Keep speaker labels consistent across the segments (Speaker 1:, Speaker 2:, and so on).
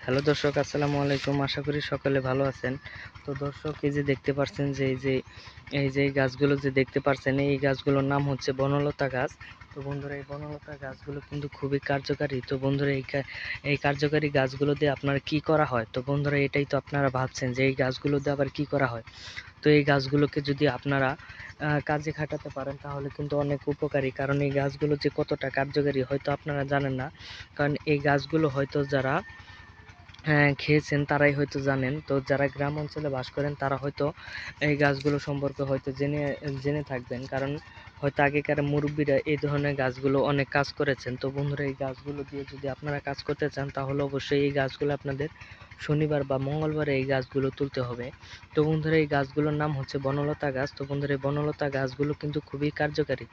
Speaker 1: Hello দর্শক, আসসালামু আলাইকুম। আশা করি সকলে ভালো আছেন। তো দর্শক, এই যে দেখতে পাচ্ছেন যে এই যে গাছগুলো যে দেখতে পাচ্ছেন, এই গাছগুলোর নাম হচ্ছে বনলতা গাছ। তো বন্ধুরা, এই বনলতা গাছগুলো কিন্তু খুবই কার্যকারী। তো বন্ধুরা, এই কার্যকারী গাছগুলো দিয়ে আপনার কি করা হয়? তো বন্ধুরা, এটাই তো আপনারা ভাবছেন যে এই গাছগুলো দিয়ে আবার কি করা হয়। তো এই গাছগুলোকে যদি আপনারা কাজে খাটাতে পারেন তাহলে কিন্তু অনেক উপকারী। কারণ এই গাছগুলো যে কতটা কার্যকারী হয়তো আপনারা জানেন না। কারণ এই গাছগুলো হয়তো যারা খেয়েছেন তারাই হয়তো জানেন। তো যারা গ্রাম অঞ্চলে বাস করেন তারা হয়তো এই গাছগুলো সম্পর্কে হয়তো জেনে থাকবেন। কারণ হয়তো আগেকার মুরব্বীরা এই ধরনের গাছগুলো অনেক কাজ করেছেন। তো বন্ধুরা, এই গাছগুলো দিয়ে যদি আপনারা কাজ করতে চান তাহলে অবশ্যই এই গাছগুলো আপনাদের শনিবার বা মঙ্গলবারে এই গাছগুলো তুলতে হবে। তো বন্ধুরা, এই গাছগুলোর নাম হচ্ছে বনলতা গাছ। তো বন্ধুরা, এই বনলতা গাছগুলো কিন্তু খুবই কার্যকারী।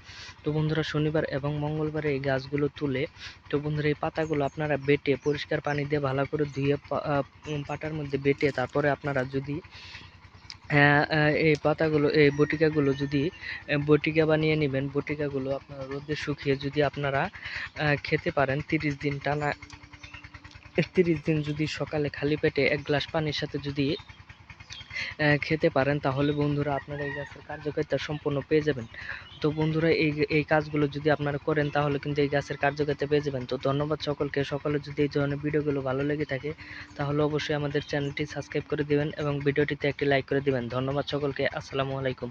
Speaker 1: তো বন্ধুরা, শনিবার এবং মঙ্গলবারে এই গাছগুলো তুলে, তো বন্ধুরা, এই পাতাগুলো আপনারা বেটে পরিষ্কার পানি দিয়ে ভালো করে ধুয়ে পাটার মধ্যে বেটে তারপরে আপনারা যদি এই পাতাগুলো, এই বটিকাগুলো যদি বটিকা বানিয়ে নেবেন। বটিকাগুলো আপনারা রোদে শুকিয়ে যদি আপনারা খেতে পারেন 30 দিন টানা, 30 দিন যদি সকালে খালি পেটে 1 গ্লাস পানির সাথে যদি খেতে পারেন তাহলে বন্ধুরা আপনারা এই গাছের কার্যকারিতা সম্পূর্ণ পেয়ে যাবেন। তো বন্ধুরা, এই কাজগুলো যদি আপনারা করেন তাহলে কিন্তু এই গাছের কার্যকারিতা পেয়ে যাবেন। তো ধন্যবাদ সকলকে। সকলে যদি এই ধরনের ভিডিওগুলো ভালো লেগে থাকে তাহলে অবশ্যই আমাদের চ্যানেলটি সাবস্ক্রাইব করে দিবেন এবং ভিডিওটিতে একটি লাইক করে দিবেন। ধন্যবাদ সকলকে। আসসালামু আলাইকুম।